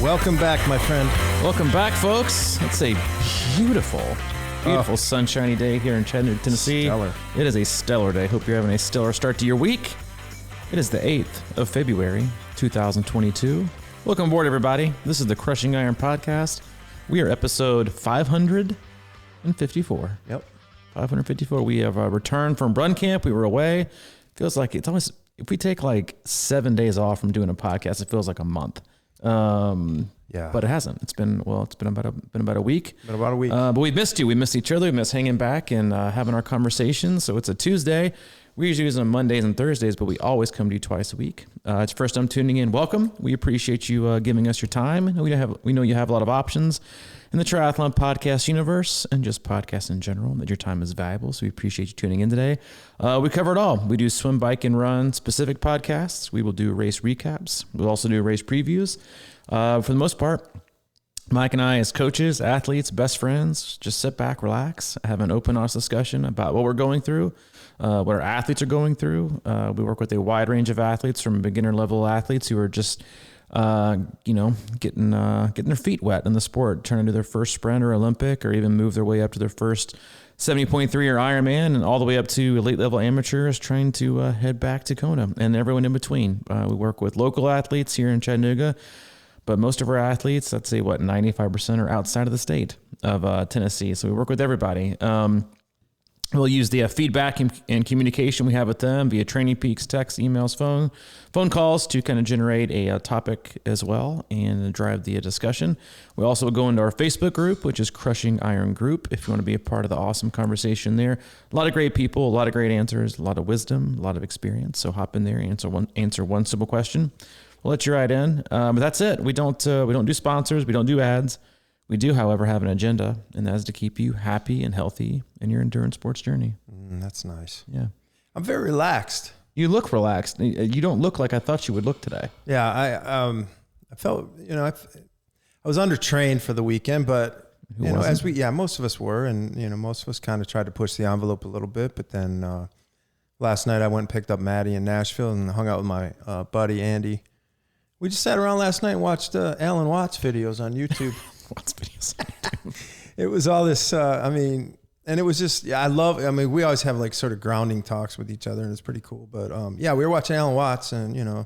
Welcome back, my friend. Welcome back, folks. It's a beautiful sunshiny day here in Chattanooga, Tennessee. Stellar. It is a stellar day. Hope you're having a stellar start to your week. It is the 8th of February, 2022. Welcome aboard, everybody. This is the Crushing Iron Podcast. We are episode 554. Yep. 554. We have returned from run camp. We were away. Feels like it's almost, if we take like 7 days off from doing a podcast, it feels like a month. Yeah. But it hasn't. It's been about a week. Been about a week. But we missed you. We missed each other. We missed hanging back and having our conversations. So it's a Tuesday. We usually use them on Mondays and Thursdays, but we always come to you twice a week. It's your first time tuning in. Welcome. We appreciate you giving us your time. We know you have a lot of options in the triathlon podcast universe and just podcasts in general, that your time is valuable. So we appreciate you tuning in today. We cover it all. We do swim, bike, and run specific podcasts. We will do race recaps. We'll also do race previews. For the most part, Mike and I, as coaches, athletes, best friends, just sit back, relax, have an open, honest discussion about what we're going through, what our athletes are going through. We work with a wide range of athletes, from beginner level athletes who are just, getting their feet wet in the sport, trying to do their first sprint or Olympic, or even move their way up to their first 70.3 or Ironman, and all the way up to elite level amateurs trying to head back to Kona, and everyone in between. We work with local athletes here in Chattanooga, but most of our athletes, I'd say 95% are outside of the state of Tennessee. So we work with everybody. We'll use the feedback and communication we have with them via Training Peaks, text, emails, phone calls to kind of generate a topic as well and drive the discussion. We also go into our Facebook group, which is Crushing Iron Group, if you want to be a part of the awesome conversation there. A lot of great people, a lot of great answers, a lot of wisdom, a lot of experience. So hop in there and answer one simple question. We'll let you right in. But that's it. We don't do sponsors. We don't do ads. We do, however, have an agenda, and that is to keep you happy and healthy in your endurance sports journey. That's nice. Yeah. I'm very relaxed. You look relaxed. You don't look like I thought you would look today. Yeah. I felt, I was undertrained for the weekend, but most of us were, and, most of us kind of tried to push the envelope a little bit. But then last night I went and picked up Maddie in Nashville and hung out with my buddy, Andy. We just sat around last night and watched Alan Watts videos on YouTube. Watts videos. It was all this, and it was just, we always have like sort of grounding talks with each other, and it's pretty cool. But we were watching Alan Watts, and a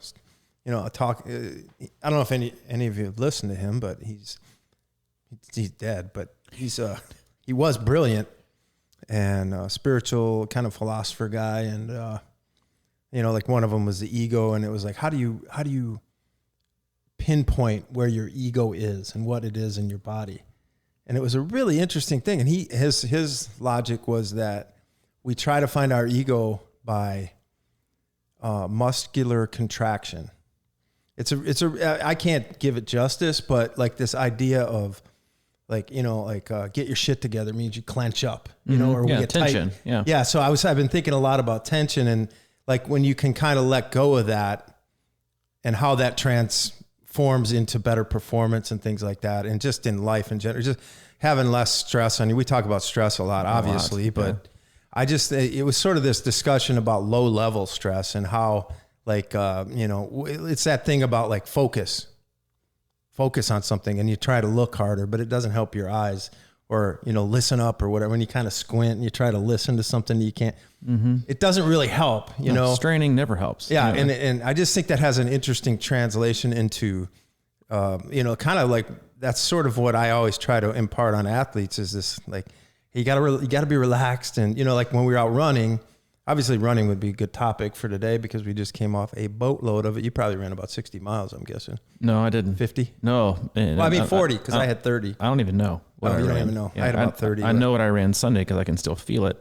talk. I don't know if any of you have listened to him, but he's dead. But he was brilliant and a spiritual kind of philosopher guy, and like one of them was the ego, and it was like, how do you pinpoint where your ego is and what it is in your body? And it was a really interesting thing. And his logic was that we try to find our ego by muscular contraction. I can't give it justice, but like this idea of get your shit together means you clench up, or we get tension. Tight. Yeah. So I've been thinking a lot about tension, and like when you can kind of let go of that and how that transforms into better performance and things like that. And just in life in general, just having less stress on you. We talk about stress a lot, obviously, but it was sort of this discussion about low level stress and how it's that thing about like focus on something, and you try to look harder, but it doesn't help your eyes, or, listen up or whatever. When you kind of squint and you try to listen to something you can't, it doesn't really help, Straining never helps. Yeah. And I just think that has an interesting translation into, kind of like, that's sort of what I always try to impart on athletes, is this, like, you gotta be relaxed. And, like when we were out running, obviously running would be a good topic for today because we just came off a boatload of it. You probably ran about 60 miles, I'm guessing. No, I didn't. 50? No. 40 because I had 30. I don't even know. You don't even know. Yeah, I had about 30. I know what I ran Sunday because I can still feel it.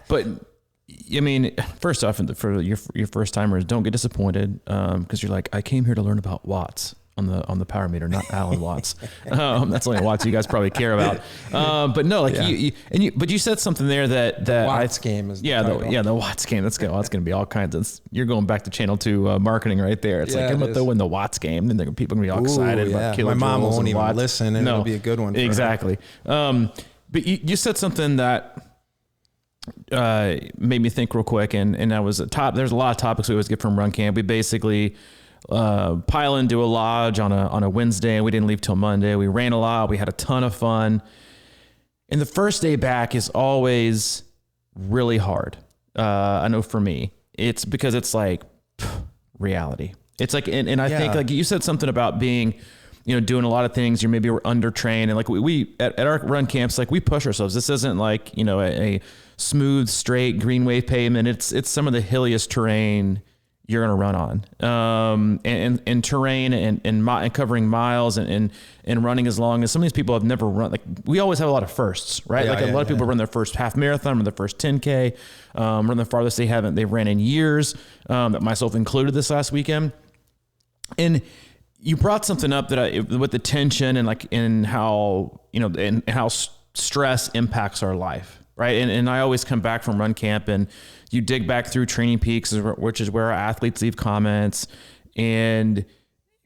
But first off, for your first timers, don't get disappointed because you're like, I came here to learn about watts on the power meter, not Alan Watts. That's only Watts you guys probably care about. But no, like but you said something there that Watts game is the Watts game. That's going to be all kinds of. You're going back to Channel 2 marketing right there. It's like I'm gonna throw in the Watts game, and then people are gonna be all excited about kilojoules. My mom won't even watts. listen, and it'll be a good one. Exactly. But you said something that made me think real quick, and I was there's a lot of topics we always get from Run Camp. We basically pile into a lodge on a Wednesday, and we didn't leave till Monday. We ran a lot. We had a ton of fun. And the first day back is always really hard. I know for me, it's because it's like reality. It's like, and I think like you said something about being, doing a lot of things. Maybe we're undertrained, and like we at our run camps, like we push ourselves. This isn't like, a smooth, straight green wave pavement. It's some of the hilliest terrain you're going to run on, and terrain and covering miles and running as long as some of these people have never run. Like we always have a lot of firsts, right? A lot of people run their first half marathon, run their first 10K, run the farthest they've ran in years, that myself included this last weekend. And you brought something up with the tension and how, and how stress impacts our life. Right. And I always come back from run camp and you dig back through Training Peaks, which is where our athletes leave comments, and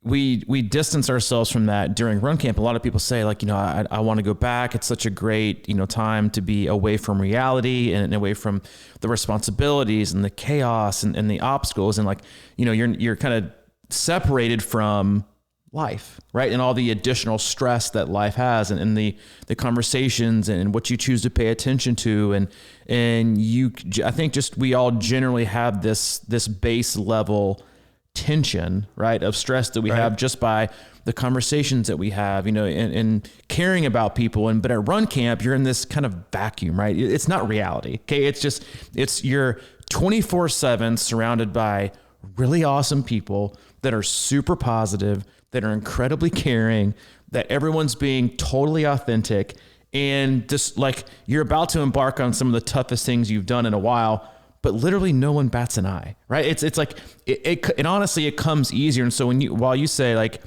we distance ourselves from that during run camp. A lot of people say like, I want to go back. It's such a great, time to be away from reality and away from the responsibilities and the chaos and the obstacles. And like, you're kind of separated from life, right? And all the additional stress that life has and the conversations and what you choose to pay attention to. I think we all generally have this base level tension, right? Of stress that we have just by the conversations that we have, and caring about people. But at run camp, you're in this kind of vacuum, right? It's not reality. Okay. It's you're 24/7 surrounded by really awesome people that are super positive, that are incredibly caring, that everyone's being totally authentic, and just like you're about to embark on some of the toughest things you've done in a while, but literally no one bats an eye, right? It's like, it honestly, it comes easier. And so while you say like,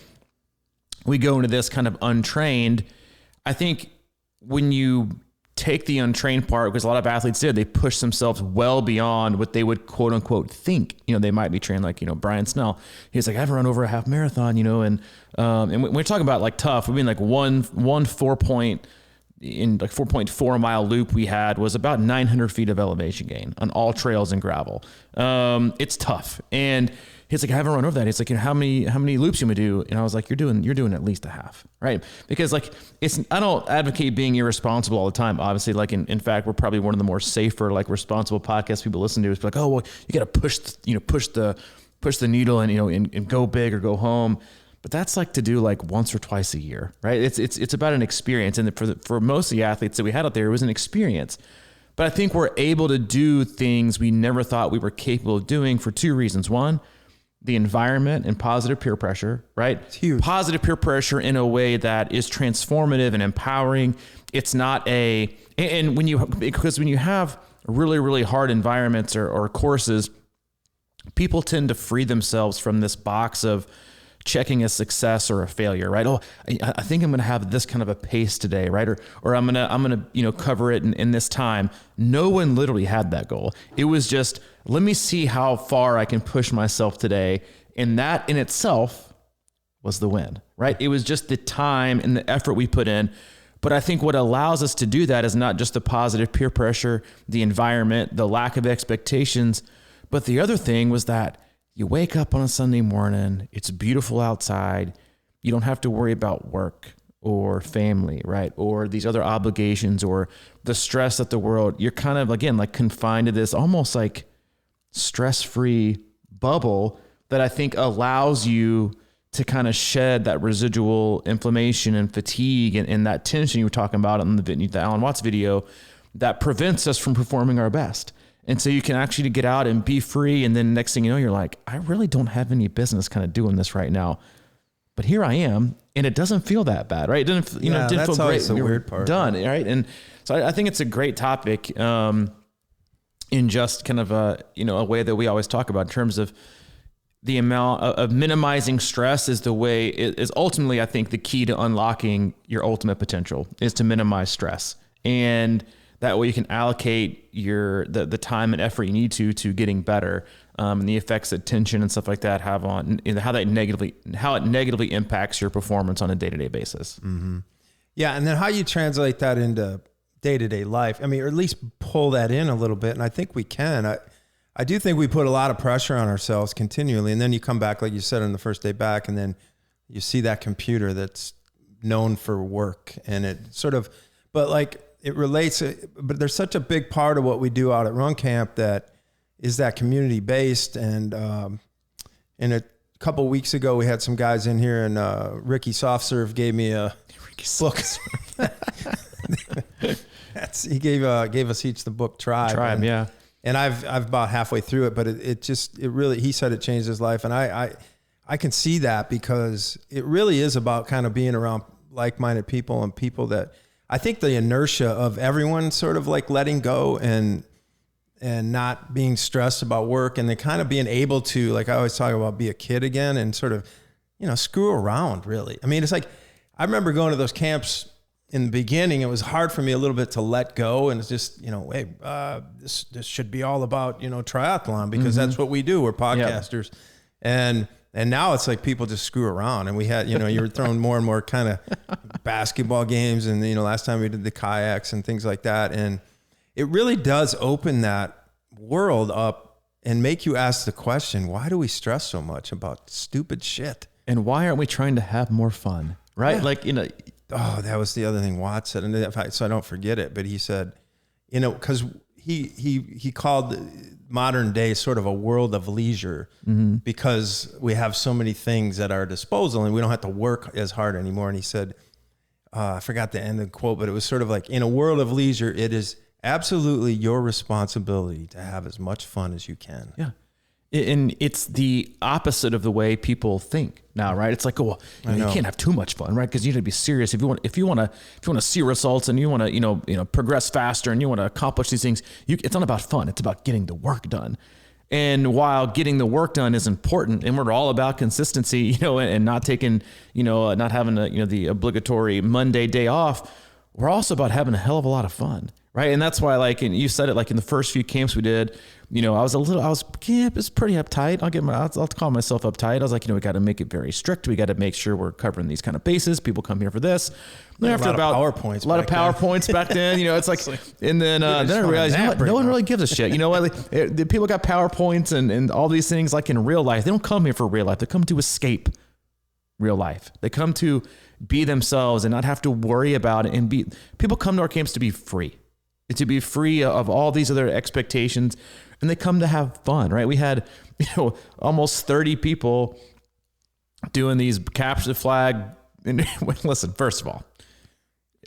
we go into this kind of untrained, I think when you take the untrained part, because a lot of athletes did, they push themselves well beyond what they would quote unquote think, they might be trained like, Brian Snell. He's like, I've run over a half marathon, and when we're talking about like tough, we mean like one 4.4 mile loop we had was about 900 feet of elevation gain on all trails and gravel. It's tough. And he's like, I haven't run over that. He's like, how many loops you gonna do? And I was like, you're doing at least a half, right? Because like, I don't advocate being irresponsible all the time. Obviously, like in fact, we're probably one of the more safer, like responsible podcasts people listen to. It's like, oh, well, you got to push the needle and go big or go home. But that's like to do like once or twice a year, right? It's about an experience. And for most of the athletes that we had out there, it was an experience. But I think we're able to do things we never thought we were capable of doing for two reasons. One, the environment and positive peer pressure, right? It's huge. Positive peer pressure in a way that is transformative and empowering. It's not because when you have really, really hard environments or courses, people tend to free themselves from this box of checking a success or a failure, right? Oh, I think I'm going to have this kind of a pace today, right? Or I'm going to cover it in this time. No one literally had that goal. It was just, let me see how far I can push myself today. And that in itself was the win, right? It was just the time and the effort we put in. But I think what allows us to do that is not just the positive peer pressure, the environment, the lack of expectations, but the other thing was that you wake up on a Sunday morning, it's beautiful outside. You don't have to worry about work or family, right? Or these other obligations or the stress of the world. You're kind of, again, like confined to this almost like stress-free bubble that I think allows you to kind of shed that residual inflammation and fatigue and that tension you were talking about in the Alan Watts video that prevents us from performing our best. And so you can actually get out and be free. And then next thing you know, you're like, I really don't have any business kind of doing this right now, but here I am. And it doesn't feel that bad, right? It didn't, it didn't feel great. The weird part. Done. Right. And so I think it's a great topic, in just kind of a way that we always talk about in terms of the amount of minimizing stress is ultimately, I think, the key to unlocking your ultimate potential is to minimize stress. And that way you can allocate the time and effort you need to getting better, and the effects that tension and stuff like that have on how it negatively impacts your performance on a day-to-day basis. Mm-hmm. Yeah. And then how you translate that into day-to-day life. I mean, or at least pull that in a little bit. And I think we can. I do think we put a lot of pressure on ourselves continually. And then you come back, like you said, on the first day back, and then you see that computer that's known for work, and it sort of, but like it relates, but there's such a big part of what we do out at Run Camp that is that community based. And a couple weeks ago, we had some guys in here, and Ricky Soft Serve gave me a book. He gave us each the book Tribe. Yeah. And I've about halfway through it, but it really, he said it changed his life. And I can see that, because it really is about kind of being around like-minded people, and people that, I think the inertia of everyone sort of like letting go and not being stressed about work, and then kind of being able to, like I always talk about, be a kid again and sort of, screw around, really. I mean, it's like, I remember going to those camps in the beginning. It was hard for me a little bit to let go, and it's just, hey, this should be all about, triathlon, because that's what we do. We're podcasters. Yep. And now it's like people just screw around, and we had, you were throwing more and more kind of basketball games, and last time we did the kayaks and things like that. And it really does open that world up and make you ask the question, why do we stress so much about stupid shit? And why aren't we trying to have more fun? Right? Yeah. Like, oh, that was the other thing Watt said, and in fact, so I don't forget it, but he said, because he called modern day sort of a world of leisure, because we have so many things at our disposal, and we don't have to work as hard anymore. And he said, I forgot the end of the quote, but it was sort of like, in a world of leisure, it is absolutely your responsibility to have as much fun as you can. Yeah. And it's the opposite of the way people think now, right? It's like, oh, you can't have too much fun, right? Because you need to be serious. If you want to see results, and you want to, progress faster, and you want to accomplish these things, it's not about fun. It's about getting the work done. And while getting the work done is important, and we're all about consistency, and not taking, not having the obligatory Monday day off, we're also about having a hell of a lot of fun. Right. And that's why, like, and you said it, like in the first few camps we did, it's pretty uptight. I'll call myself uptight. I was like, we got to make it very strict. We got to make sure we're covering these kind of bases. People come here for this. Yeah, after a lot of PowerPoints back then, it's like, and then I realized, no one really gives a shit. The people got PowerPoints and all these things, like in real life. They don't come here for real life. They come to escape real life. They come to be themselves and not have to worry about it. And people come to our camps to be free. To be free of all these other expectations, and they come to have fun, right? We had, almost 30 people doing these capture the flag. And listen, first of all,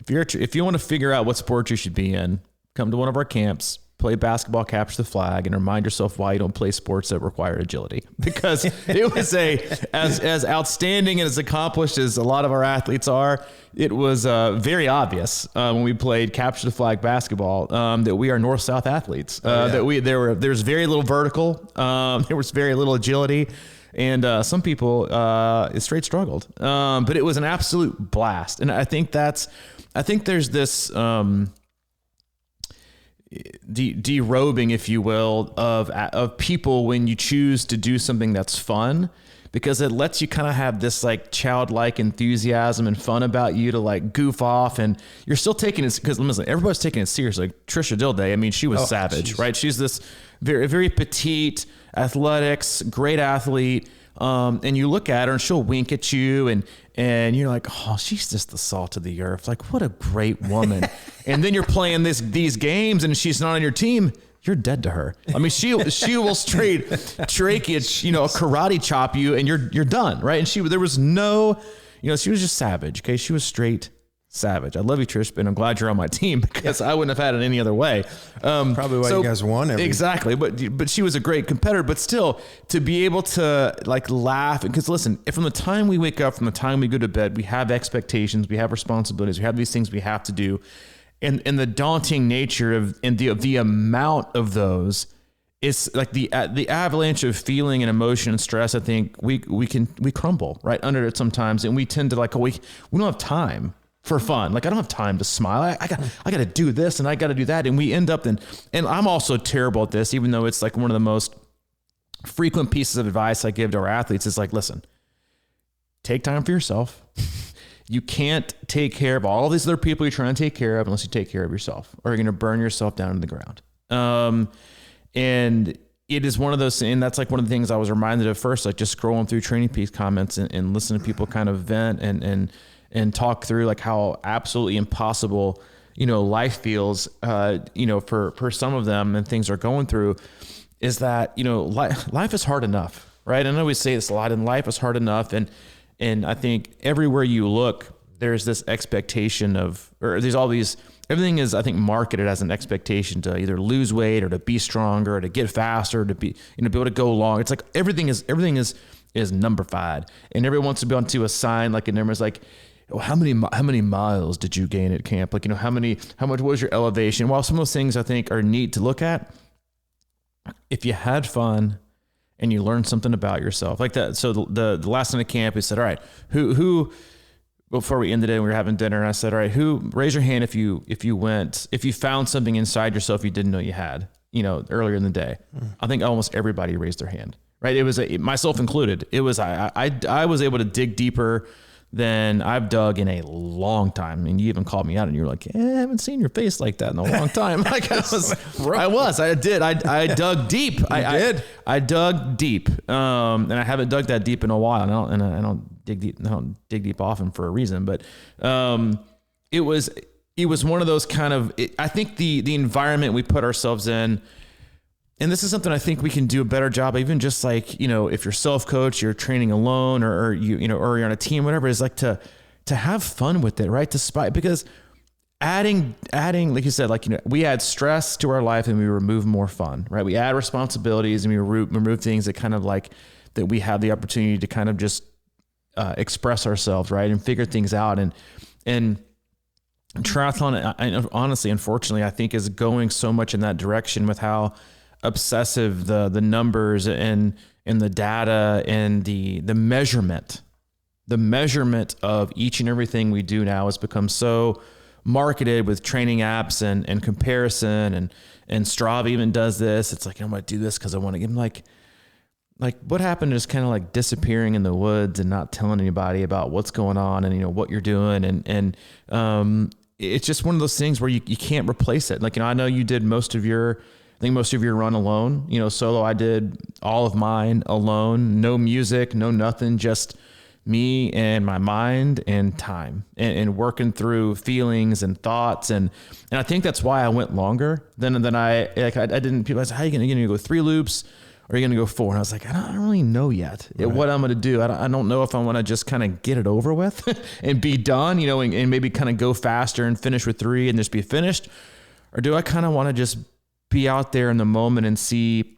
if you want to figure out what sport you should be in, come to one of our camps, play basketball, capture the flag, and remind yourself why you don't play sports that require agility. Because it was as outstanding and as accomplished as a lot of our athletes are, it was very obvious when we played capture the flag basketball that we are north-south athletes. There's very little vertical, there was very little agility, and some people straight struggled. But it was an absolute blast, and I think there's this. Derobing, if you will, of people when you choose to do something that's fun, because it lets you kind of have this like childlike enthusiasm and fun about you to like goof off, and you're still taking it, because listen, everybody's taking it seriously. Like Trisha Dilday, I mean, she was savage, geez. Right? She's this very, very petite, athletics, great athlete. And you look at her and she'll wink at you, and you're like, oh, she's just the salt of the earth. Like, what a great woman. And then you're playing these games and she's not on your team. You're dead to her. I mean, she will straight trachea, karate chop you, and you're done. Right. And there was no, she was just savage. Okay. She was straight savage. I love you, Trish, and I'm glad you're on my team, because I wouldn't have had it any other way. Probably why you guys won every. Exactly. But she was a great competitor, but still to be able to like laugh, because listen, from the time we wake up, from the time we go to bed, we have expectations, we have responsibilities, we have these things we have to do. And the daunting nature of the amount of those, it's like the avalanche of feeling and emotion and stress. I think we crumble right under it sometimes, and we tend to like, we don't have time for fun. Like, I don't have time to smile. I got to do this and I got to do that. And we end up and I'm also terrible at this, even though it's like one of the most frequent pieces of advice I give to our athletes is like, listen, take time for yourself. You can't take care of all these other people you're trying to take care of unless you take care of yourself, or you're going to burn yourself down to the ground. And it is one of those, and that's like one of the things I was reminded of first, like just scrolling through Training Peaks comments and listening to people kind of vent and talk through like how absolutely impossible, life feels, for some of them and things are going through, is that, life is hard enough, right? I know we say this a lot, and life is hard enough. And I think everywhere you look, there's this expectation everything is, I think, marketed as an expectation to either lose weight or to be stronger or to get faster, to be able to go long. It's like everything is numberfied, and everyone wants to be onto a sign like a number is like, well, how many miles did you gain at camp? Like, how much was your elevation? While some of those things I think are neat to look at, if you had fun and you learned something about yourself like that. So the last night of camp, we said, all right, who before we ended it, we were having dinner, and I said, all right, raise your hand if you found something inside yourself you didn't know you had, earlier in the day. I think almost everybody raised their hand, right? It was myself included. It was, I was able to dig deeper than I've dug in a long time. And you even called me out and you were like, I haven't seen your face like that in a long time. Like I dug deep. I dug deep. And I haven't dug that deep in a while. And I don't dig deep. I don't dig deep often for a reason, but, it was one of those kind of, I think the environment we put ourselves in, and this is something I think we can do a better job, even just like, if you're self-coach, you're training alone or you're on a team, whatever, is like to have fun with it, right? Because adding, like you said, like, we add stress to our life and we remove more fun, right? We add responsibilities and we remove things that kind of like, that we have the opportunity to kind of just express ourselves, right? And figure things out. And triathlon, honestly, unfortunately, I think is going so much in that direction with how obsessive the numbers and the data and the measurement of each and everything we do now has become so marketed with training apps and comparison and Strava even does this. It's like, I'm going to do this because I want to give them like what happened is kind of like disappearing in the woods and not telling anybody about what's going on and, what you're doing. And it's just one of those things where you can't replace it. Like, I know you did most of your run alone, solo. I did all of mine alone, no music, no nothing, just me and my mind and time and working through feelings and thoughts. And I think that's why I went longer than I didn't, people ask, how are you going to go 3 loops? Or are you going to go 4? And I was like, I don't really know yet what I'm going to do. I don't know if I want to just kind of get it over with and be done, and maybe kind of go faster and finish with 3 and just be finished. Or do I kind of want to just be out there in the moment and see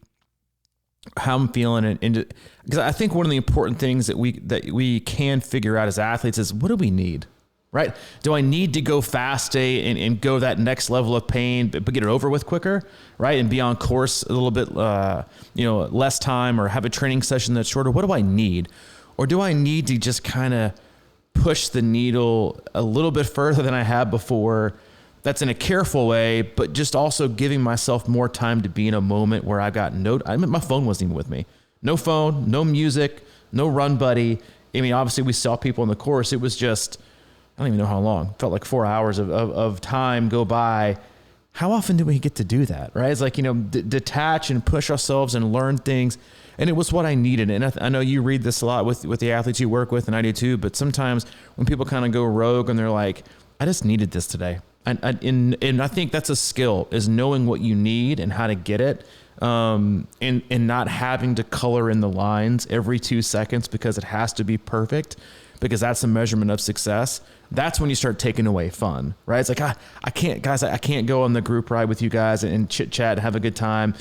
how I'm feeling? And because I think one of the important things that we can figure out as athletes is, what do we need? Right? Do I need to go fast and go that next level of pain, but get it over with quicker, right? And be on course a little bit, less time, or have a training session that's shorter? What do I need? Or do I need to just kind of push the needle a little bit further than I have before? That's in a careful way, but just also giving myself more time to be in a moment where I got my phone wasn't even with me. No phone, no music, no run buddy. I mean, obviously we saw people in the course. It was just, I don't even know how long. It felt like 4 hours of time go by. How often do we get to do that, right? It's like, detach and push ourselves and learn things. And it was what I needed. And I know you read this a lot with the athletes you work with, and I do too. But sometimes when people kind of go rogue and they're like, I just needed this today. And I think that's a skill, is knowing what you need and how to get it. And not having to color in the lines every 2 seconds because it has to be perfect, because that's a measurement of success. That's when you start taking away fun, right? It's like, I can't go on the group ride with you guys and chit chat and have a good time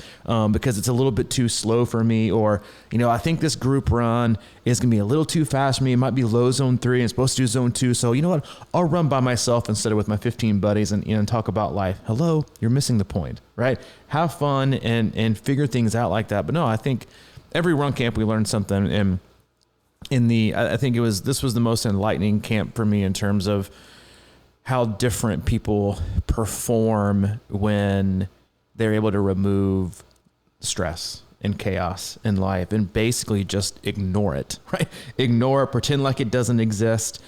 because it's a little bit too slow for me. Or, I think this group run is going to be a little too fast for me. It might be low zone 3 and it's supposed to do zone 2. So you know what? I'll run by myself instead of with my 15 buddies and talk about life. Hello, you're missing the point, right? Have fun and figure things out like that. But no, I think every run camp we learned something. And I think this was the most enlightening camp for me in terms of how different people perform when they're able to remove stress and chaos in life and basically just ignore it, right? Ignore it, pretend like it doesn't exist.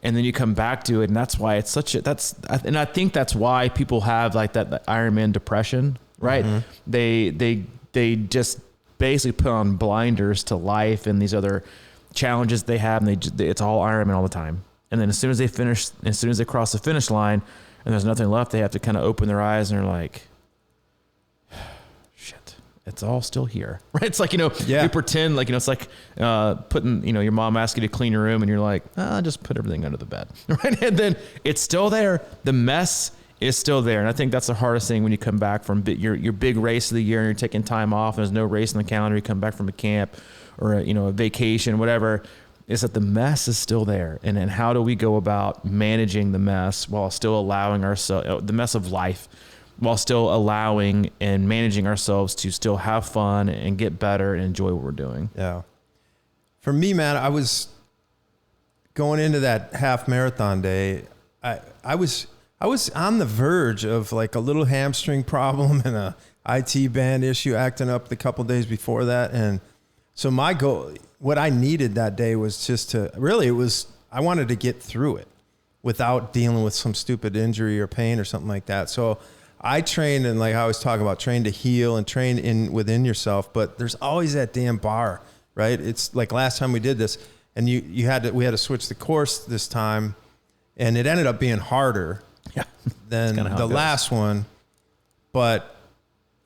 And then you come back to it. And that's why it's and I think that's why people have like that Ironman depression, right? Mm-hmm. They they just basically put on blinders to life and these other challenges they have, and it's all Ironman all the time. And then as soon as they cross the finish line and there's nothing left, they have to kind of open their eyes and they're like, shit, it's all still here, right? It's like, you pretend like, it's like putting, your mom asks you to clean your room and you're like, just put everything under the bed, right? And then it's still there. The mess is still there. And I think that's the hardest thing when you come back from your big race of the year and you're taking time off and there's no race in the calendar. You come back from a camp or a vacation, whatever, is that the mess is still there. And then how do we go about managing the mess while still allowing ourselves, the mess of life, while still allowing and managing ourselves to still have fun and get better and enjoy what we're doing? Yeah. For me, man, I was going into that half marathon day. I was on the verge of like a little hamstring problem and a IT band issue acting up the couple days before that. And so my goal, what I needed that day was just I wanted to get through it without dealing with some stupid injury or pain or something like that. So I trained, and like I was talking about, train to heal and train within yourself, but there's always that damn bar, right? It's like last time we did this and we had to switch the course this time, and it ended up being harder than the last one. But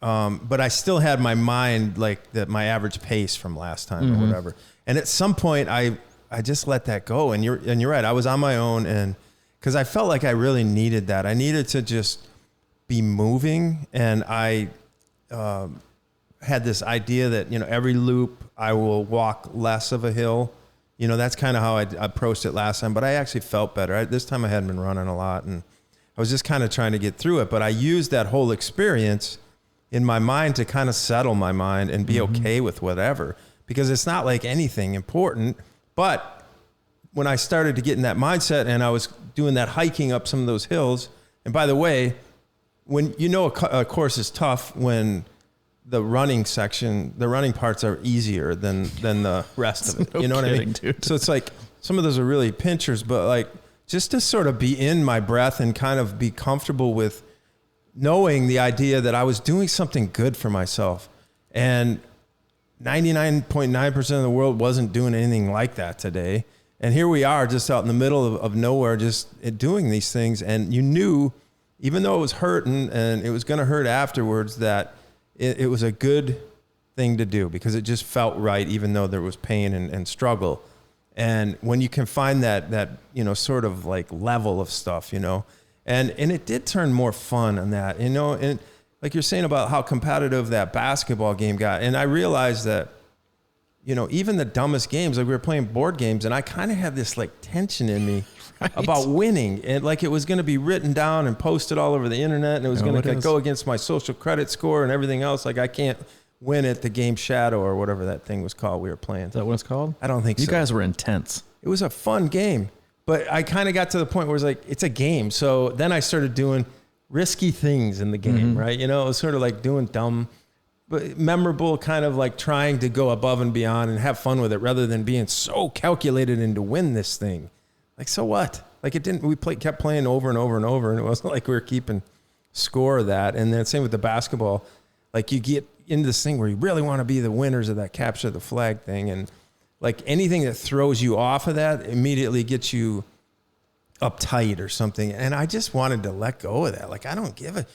I still had my mind like my average pace from last time or whatever. And at some point I just let that go. And you're right. I was on my own, and cause I felt like I really needed that. I needed to just be moving. And I, had this idea that, every loop I will walk less of a hill. That's kind of how I approached it last time, but I actually felt better. This time I hadn't been running a lot, and I was just kind of trying to get through it. But I used that whole experience in my mind to kind of settle my mind and be okay with whatever, because it's not like anything important. But when I started to get in that mindset and I was doing that hiking up some of those hills, and by the way, when a course is tough, when the running parts are easier than the rest of it. No you know kidding, what I mean? Dude. So it's like some of those are really pinchers, but like just to sort of be in my breath and kind of be comfortable with knowing the idea that I was doing something good for myself. And 99.9% of the world wasn't doing anything like that today. And here we are just out in the middle of nowhere, just doing these things. And you knew, even though it was hurting and it was going to hurt afterwards, that it was a good thing to do because it just felt right, even though there was pain and struggle. And when you can find that sort of like level of stuff, and it did turn more fun on that, and like you're saying about how competitive that basketball game got. And I realized that, even the dumbest games, like we were playing board games, and I kind of had this like tension in me about winning, and like it was going to be written down and posted all over the internet, and it was going to go against my social credit score and everything else. Like I can't win at the game Shadow or whatever that thing was called we were playing. Is that what it's called? I don't think so. You guys were intense. It was a fun game, but I kind of got to the point where it's like, it's a game. So then I started doing risky things in the game, right? It was sort of like doing dumb, but memorable, kind of like trying to go above and beyond and have fun with it rather than being so calculated and to win this thing. Like, so what? Like kept playing over and over and over, and it wasn't like we were keeping score of that. And then same with the basketball. Like you get into this thing where you really want to be the winners of that capture the flag thing. And like anything that throws you off of that immediately gets you uptight or something. And I just wanted to let go of that. Like, I don't give a,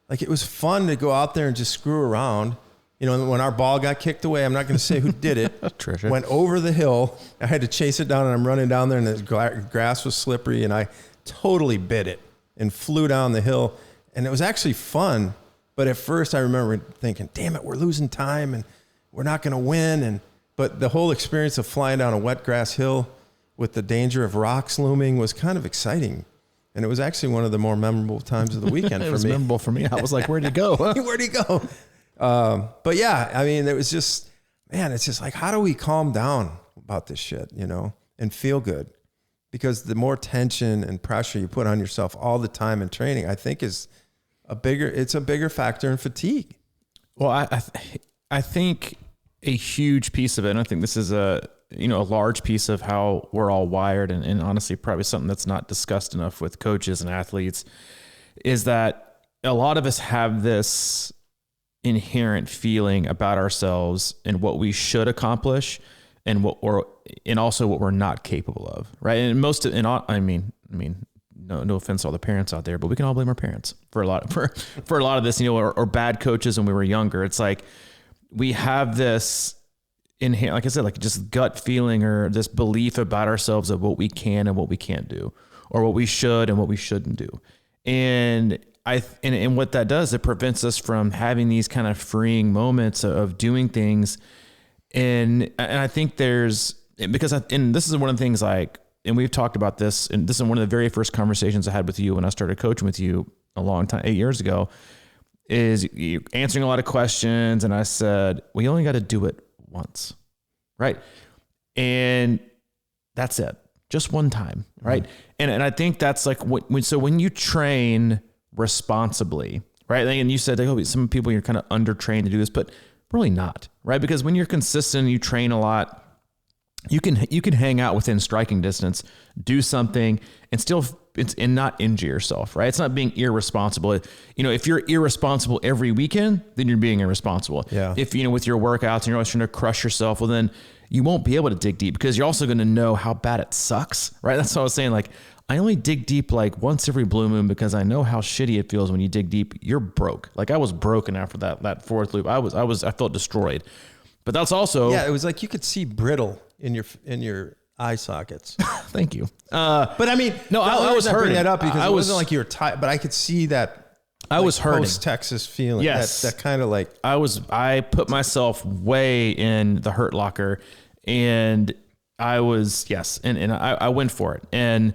like, it was fun to go out there and just screw around. When our ball got kicked away, I'm not going to say who did it. Trisha went over the hill. I had to chase it down, and I'm running down there, and the grass was slippery, and I totally bit it and flew down the hill. And it was actually fun. But at first I remember thinking, damn it, we're losing time and we're not going to win. But the whole experience of flying down a wet grass hill with the danger of rocks looming was kind of exciting. And it was actually one of the more memorable times of the weekend for me. It was memorable for me. I was like, where'd he go? Where'd he go? But yeah, I mean, it was just, man, it's just like, how do we calm down about this shit, and feel good? Because the more tension and pressure you put on yourself all the time in training, I think it's a bigger factor in fatigue. Well, I think a huge piece of it, and I think this is a large piece of how we're all wired, and honestly, probably something that's not discussed enough with coaches and athletes, is that a lot of us have this, inherent feeling about ourselves and what we should accomplish and also what we're not capable of. Right. And no offense to all the parents out there, but we can all blame our parents for a lot of this, or bad coaches when we were younger. It's like we have this inherent, like I said, like just gut feeling or this belief about ourselves of what we can and what we can't do, or what we should and what we shouldn't do. And what that does, it prevents us from having these kind of freeing moments of doing things. And I think this is one of the things and we've talked about this, and this is one of the very first conversations I had with you when I started coaching with you a long time, 8 years ago, is you answering a lot of questions. And I said, we only got to do it once. Right. And that's it. Just one time. Right. Mm-hmm. And I think that's like when you train responsibly, right. And you said, some people you're kind of undertrained to do this, but really not. Right. Because when you're consistent and you train a lot, you can hang out within striking distance, do something and not injure yourself, right? It's not being irresponsible. If you're irresponsible every weekend, then you're being irresponsible. Yeah. If, with your workouts and you're always trying to crush yourself, well, then you won't be able to dig deep because you're also going to know how bad it sucks, right? That's what I was saying. Like, I only dig deep like once every blue moon because I know how shitty it feels when you dig deep. You're broke. Like I was broken after that fourth loop. I felt destroyed. But that's also, it was like you could see brittle in your eye sockets. Thank you. But I mean, no, I was hurting that up because it wasn't like you were tired, but I could see that. I was hurting. Post-Texas feeling. Yes. That kind of like. I put myself way in the hurt locker and I was, and I went for it. And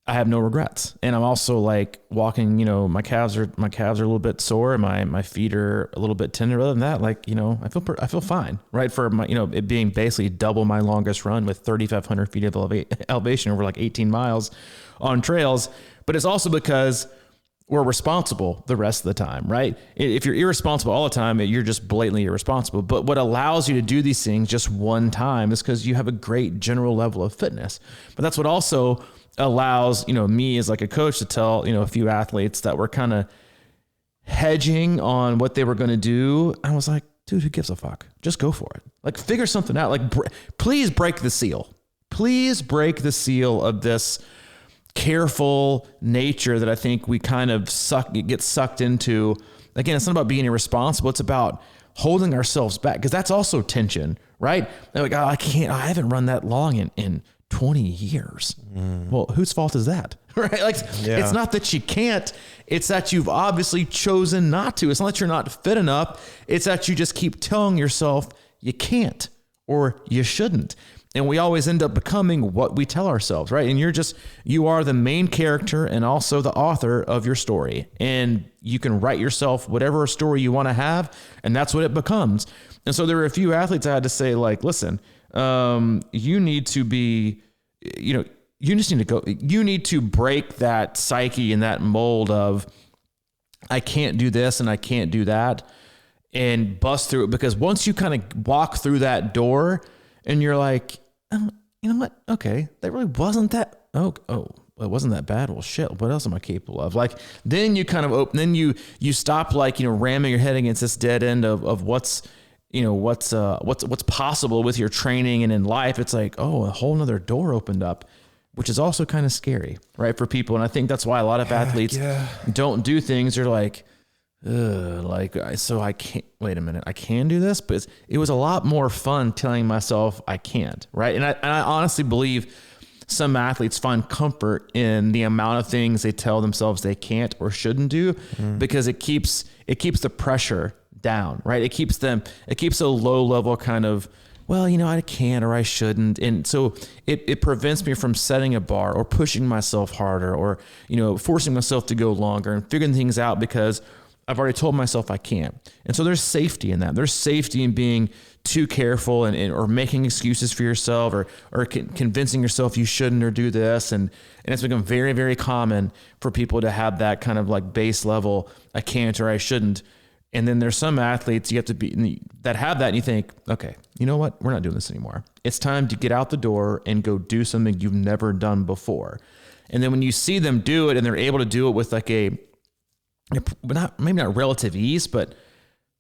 I have no regrets. And I'm also like walking, my calves are a little bit sore and my feet are a little bit tender. Other than that, like, I feel fine, right? For my, it being basically double my longest run with 3,500 feet of elevation over like 18 miles on trails. But it's also because we're responsible the rest of the time, right? If you're irresponsible all the time, you're just blatantly irresponsible. But what allows you to do these things just one time is because you have a great general level of fitness. But that's what also allows, me as like a coach to tell, a few athletes that were kind of hedging on what they were going to do. I was like, dude, who gives a fuck? Just go for it. Like figure something out. Like, please break the seal. Please break the seal of this careful nature that I think we kind of get sucked into. Again, it's not about being irresponsible. It's about holding ourselves back because that's also tension, right? They're like, I haven't run that long in 20 years. Well, whose fault is that? Right? Like, It's not that you can't, it's that you've obviously chosen not to. It's not that you're not fit enough. It's that you just keep telling yourself you can't or you shouldn't. And we always end up becoming what we tell ourselves, right? And you are the main character and also the author of your story. And you can write yourself whatever story you want to have, and that's what it becomes. And so there were a few athletes I had to say, like, listen, you need to be, you need to break that psyche and that mold of I can't do this and I can't do that and bust through it. Because once you kind of walk through that door and you're like, oh, you know what? Okay. That really wasn't that. Oh, it wasn't that bad. Well, shit, what else am I capable of? Like, then you kind of open, then you stop like, ramming your head against this dead end of what's possible with your training and in life. It's like, oh, a whole nother door opened up, which is also kind of scary, right? For people. And I think that's why a lot of athletes don't do things. They're like, so I can't, wait a minute, I can do this, but it was a lot more fun telling myself I can't. Right. And I honestly believe some athletes find comfort in the amount of things they tell themselves they can't or shouldn't do because it keeps the pressure down, right? It keeps a low level kind of, well, I can't or I shouldn't. And so it prevents me from setting a bar or pushing myself harder or, forcing myself to go longer and figuring things out because I've already told myself I can't. And so there's safety in that. There's safety in being too careful or making excuses for yourself or convincing yourself you shouldn't or do this. And it's become very, very common for people to have that kind of like base level, I can't or I shouldn't. And then there's some athletes you have to be that have that and you think, okay, you know what? We're not doing this anymore. It's time to get out the door and go do something you've never done before. And then when you see them do it and they're able to do it with like maybe not relative ease, but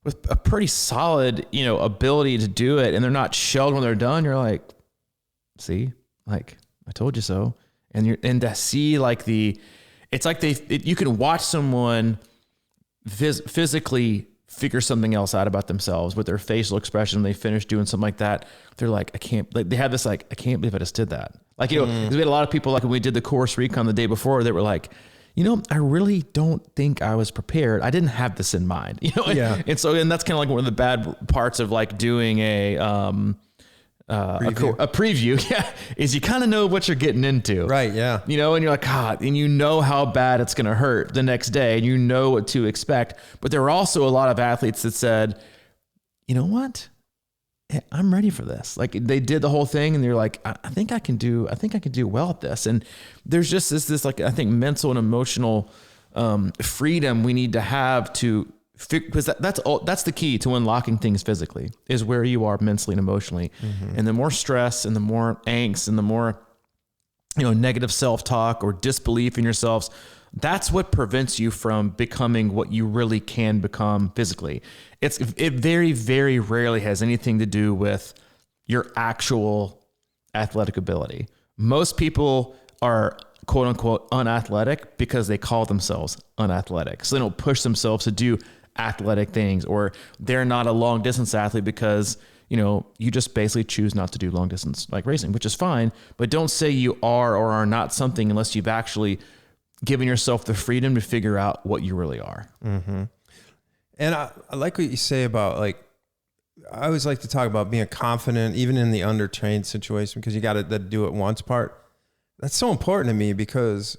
with a pretty solid, ability to do it, and they're not shelled when they're done, you're like, see, like I told you so. And to see like it's like you can watch someone physically figure something else out about themselves with their facial expression when they finish doing something like that. They're like, they have this, like, I can't believe I just did that. Like, 'cause we had a lot of people, like when we did the course recon the day before, that were like, I really don't think I was prepared. I didn't have this in mind, Yeah. And that's kind of like one of the bad parts of like doing a preview, yeah, is you kind of know what you're getting into. Right. Yeah. And you're like, God, and you know how bad it's going to hurt the next day, and you know what to expect. But there were also a lot of athletes that said, you know what? I'm ready for this. Like they did the whole thing and they're like, I think I can do well at this. And there's just this like, I think mental and emotional freedom we need to have to, because that's the key to unlocking things physically, is where you are mentally and emotionally. Mm-hmm. And the more stress and the more angst and the more, negative self-talk or disbelief in yourselves, that's what prevents you from becoming what you really can become physically. It very, very rarely has anything to do with your actual athletic ability. Most people are quote unquote unathletic because they call themselves unathletic. So they don't push themselves to do athletic things, or they're not a long distance athlete because, you just basically choose not to do long distance like racing, which is fine, but don't say you are or are not something unless you've actually giving yourself the freedom to figure out what you really are. Mm-hmm. And I like what you say about, like, I always like to talk about being confident, even in the undertrained situation, because you got to do it once part. That's so important to me, because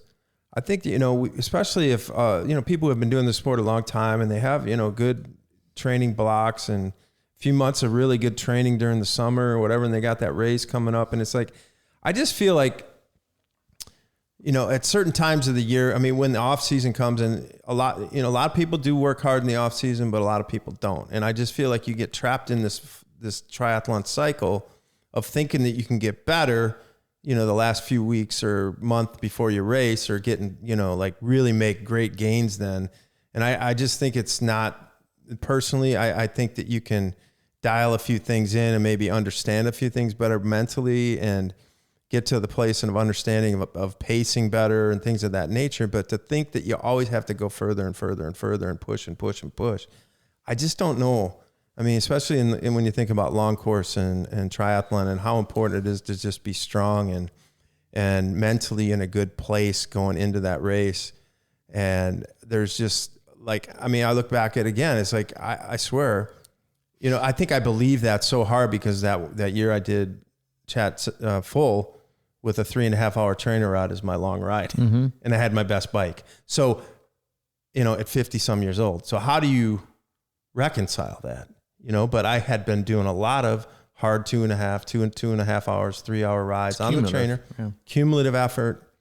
I think, especially if, people who have been doing the sport a long time and they have, good training blocks and a few months of really good training during the summer or whatever, and they got that race coming up. And it's like, I just feel like, at certain times of the year, I mean, when the off season comes, and a lot of people do work hard in the off season, but a lot of people don't. And I just feel like you get trapped in this triathlon cycle of thinking that you can get better, the last few weeks or month before you race, or getting, like really make great gains then. And I just think it's not, personally, I think that you can dial a few things in and maybe understand a few things better mentally and get to the place of understanding of pacing better and things of that nature. But to think that you always have to go further and further and further and push and push and push, I just don't know. I mean, especially when you think about long course and triathlon, and how important it is to just be strong and mentally in a good place going into that race. And there's just like, I mean, I look back at it again, it's like, I swear, I think I believe that so hard because that year I did chat full with a 3.5 hour trainer ride as my long ride. Mm-hmm. And I had my best bike. So, at 50 some years old. So how do you reconcile that? But I had been doing a lot of hard 2.5 hours, 3 hour rides on the trainer, cumulative effort,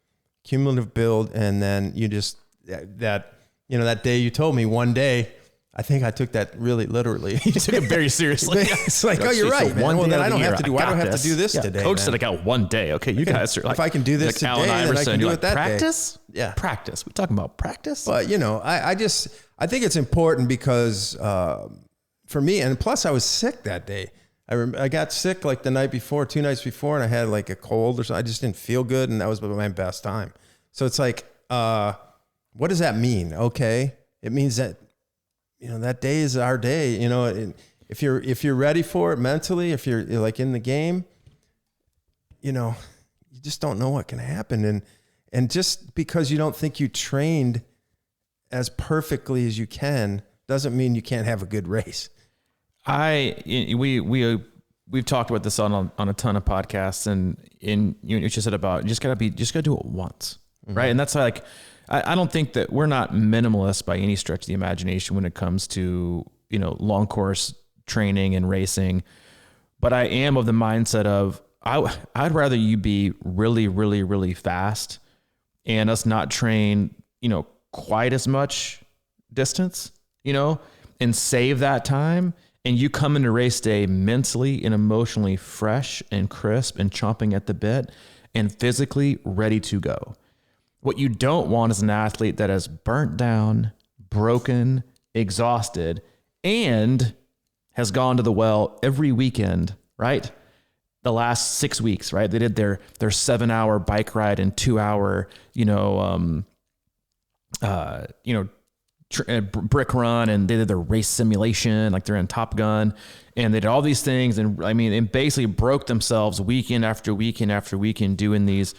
cumulative build. And then you just, that day you told me one day, I think I took that really literally. You took it very seriously. It's like, oh, you're right, man. Well, then I don't have to do this today. Coach said I got one day. Okay, you guys are like, if I can do this today, then I can do it that practice? Day. Yeah. Practice. We're talking about practice? But, I think it's important because for me, and plus I was sick that day. I got sick like the night before, 2 nights before, and I had like a cold or something. I just didn't feel good, and that was my best time. So it's like, what does that mean? Okay, it means that, that day is our day. If you're ready for it mentally, if you're like in the game, you just don't know what can happen. And just because you don't think you trained as perfectly as you can doesn't mean you can't have a good race. We've talked about this on a ton of podcasts, and you just said about, you just gotta do it once. Mm-hmm. Right. And that's like, I don't think that we're not minimalist by any stretch of the imagination when it comes to, long course training and racing. But I am of the mindset of, I'd rather you be really, really, really fast and us not train, quite as much distance, and save that time. And you come into race day mentally and emotionally fresh and crisp and chomping at the bit and physically ready to go. What you don't want is an athlete that is burnt down, broken, exhausted, and has gone to the well every weekend, right? The last 6 weeks, right? They did their 7-hour bike ride and 2-hour, brick run, and they did their race simulation, like they're in Top Gun, and they did all these things. And and basically broke themselves weekend after weekend after weekend doing these,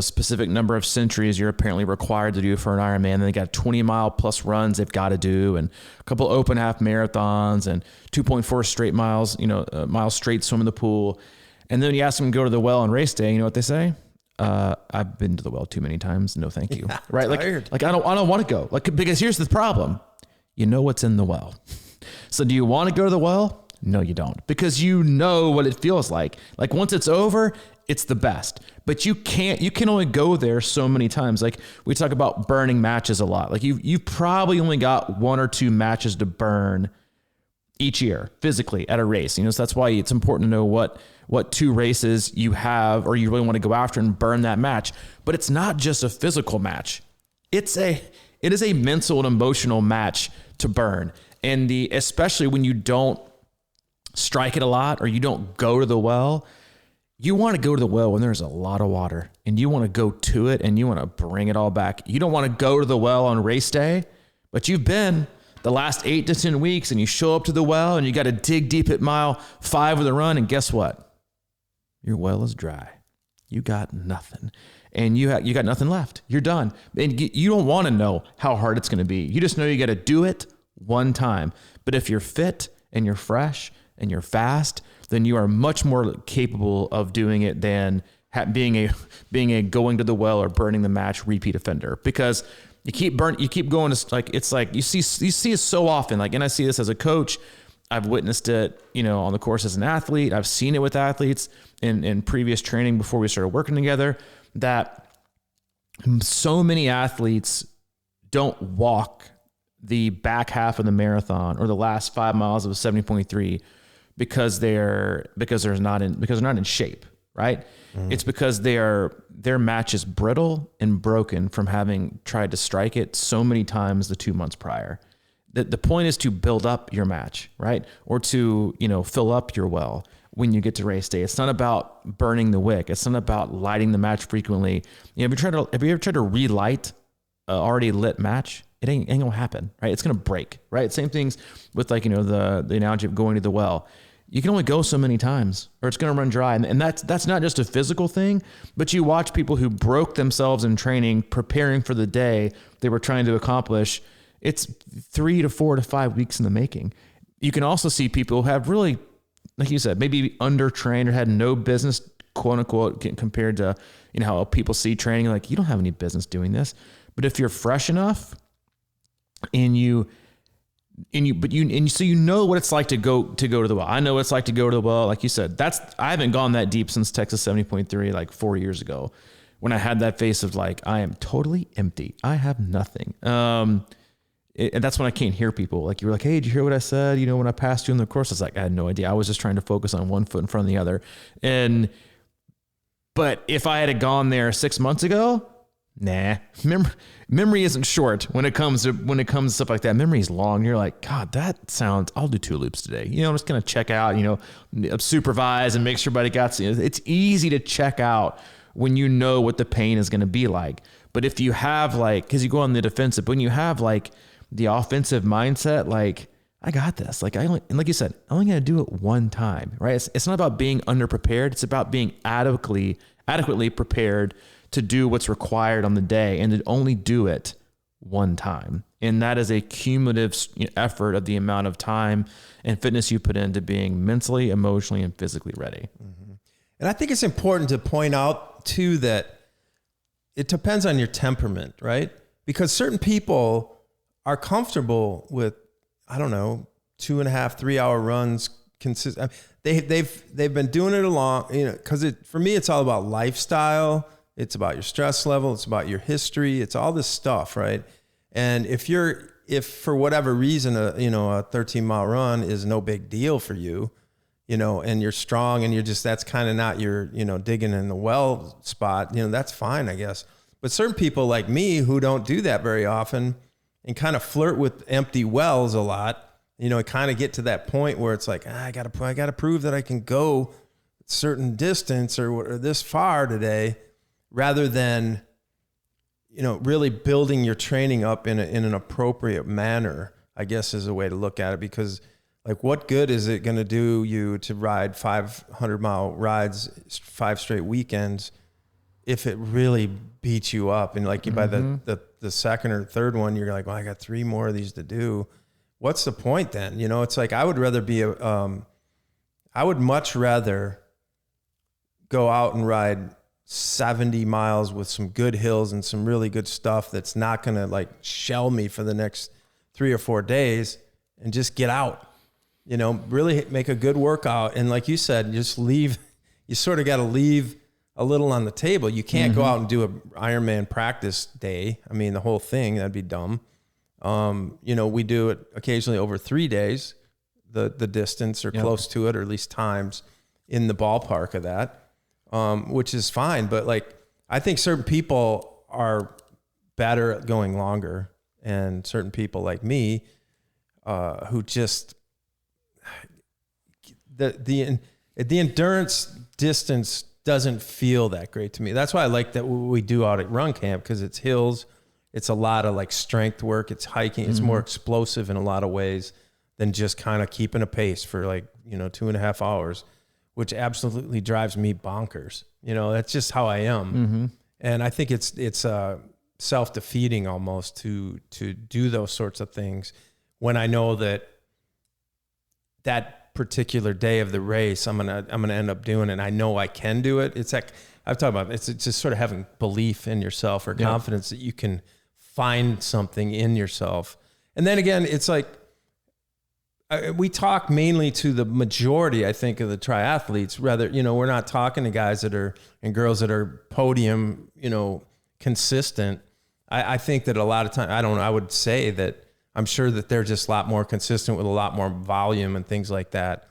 specific number of centuries you're apparently required to do for an Ironman. And they got 20-mile plus runs they've got to do, and a couple open half marathons, and 2.4 straight miles, miles straight swim in the pool. And then you ask them to go to the well on race day, you know what they say? I've been to the well too many times. No, thank you. Yeah, right? Like I don't want to go. Because here's the problem. You know what's in the well. So do you want to go to the well? No, you don't. Because you know what it feels like. Like once it's over, it's the best. But you can only go there so many times. Like we talk about burning matches a lot. Like you've probably only got 1 or 2 matches to burn each year physically at a race. So that's why it's important to know what 2 races you have, or you really want to go after and burn that match. But it's not just a physical match. It is a mental and emotional match to burn. And especially when you don't strike it a lot, or you don't go to the well, you want to go to the well when there's a lot of water, and you want to go to it and you want to bring it all back. You don't want to go to the well on race day, but you've been the last 8 to 10 weeks, and you show up to the well and you got to dig deep at mile 5 of the run. And guess what? Your well is dry. You got nothing, and you got nothing left. You're done. And you don't want to know how hard it's going to be. You just know you got to do it one time. But if you're fit and you're fresh and you're fast, then you are much more capable of doing it than being a going to the well or burning the match repeat offender. Because you keep going to, it's like you see it so often. Like, and I see this as a coach. I've witnessed it, on the course as an athlete. I've seen it with athletes in previous training before we started working together, that so many athletes don't walk the back half of the marathon or the last 5 miles of a 70.3 because they're not in shape, right? Mm. It's because their match is brittle and broken from having tried to strike it so many times the 2 months prior. The point is to build up your match, right? Or to, fill up your well when you get to race day. It's not about burning the wick. It's not about lighting the match frequently. Have you ever tried to relight an already lit match? It ain't gonna happen, right? It's gonna break, right? Same things with the analogy of going to the well. You can only go so many times or it's gonna run dry. And that's not just a physical thing, but you watch people who broke themselves in training, preparing for the day they were trying to accomplish. It's 3 to 4 to 5 weeks in the making. You can also see people who have really, like you said, maybe undertrained or had no business, quote unquote, compared to, how people see training. Like, you don't have any business doing this. But if you're fresh enough so you know what it's like to go to the well. I know what it's like to go to the well. Like you said, I haven't gone that deep since Texas 70.3, like 4 years ago, when I had that face of like, I am totally empty. I have nothing. And that's when I can't hear people. Like, you were like, hey, did you hear what I said? When I passed you in the course, I was like, I had no idea. I was just trying to focus on one foot in front of the other. But if I had gone there 6 months ago, nah, memory isn't short when it comes to stuff like that. Memory is long. You're like, God, I'll do 2 loops today. I'm just going to check out, supervise and make sure everybody got, it's easy to check out when you know what the pain is going to be like. But if you have cause you go on the defensive, but when you have the offensive mindset, I got this. Like you said, I'm only going to do it one time, right? It's not about being underprepared. It's about being adequately prepared to do what's required on the day and to only do it one time. And that is a cumulative effort of the amount of time and fitness you put into being mentally, emotionally, and physically ready. Mm-hmm. And I think it's important to point out too, that it depends on your temperament, right? Because certain people are comfortable with, 2.5, 3 hour runs. They've been doing it along, because for me, it's all about lifestyle. It's about your stress level. It's about your history. It's all this stuff, right? And if for whatever reason, a 13-mile run is no big deal for you, and you're strong and that's kind of not your, digging in the well spot, that's fine, I guess. But certain people like me who don't do that very often and kind of flirt with empty wells a lot, kind of get to that point where it's like, I gotta prove that I can go a certain distance or this far today, rather than, really building your training up in an appropriate manner, I guess is a way to look at it. Because like, what good is it going to do you to ride 500-mile rides 5 straight weekends if it really beats you up? And like by the second or third one, you're like, well, I got 3 more of these to do. What's the point then? It's like, I would much rather go out and ride 70 miles with some good hills and some really good stuff that's not going to like shell me for the next 3 or 4 days, and just get out, really make a good workout. And like you said, you sort of got to leave a little on the table. You can't go out and do a Ironman practice day. I mean, the whole thing, that'd be dumb. We do it occasionally over 3 days, the distance or close to it, or at least times in the ballpark of that, which is fine. But like, I think certain people are better at going longer, and certain people like me, who just, the endurance distance doesn't feel that great to me. That's why I like that we do out at Run Camp, because it's hills. It's a lot of like strength work. It's hiking. It's more explosive in a lot of ways than just kind of keeping a pace for like, 2.5 hours, which absolutely drives me bonkers. That's just how I am. And I think it's self-defeating almost to do those sorts of things when I know that particular day of the race, I'm gonna end up doing it. And I know I can do it. It's like I've talked about. It's just sort of having belief in yourself, or confidence that you can find something in yourself. And then again, it's like we talk mainly to the majority, I think, of the triathletes. Rather, we're not talking to guys and girls that are podium, consistent. I think that a lot of time, I would say that I'm sure that they're just a lot more consistent with a lot more volume and things like that.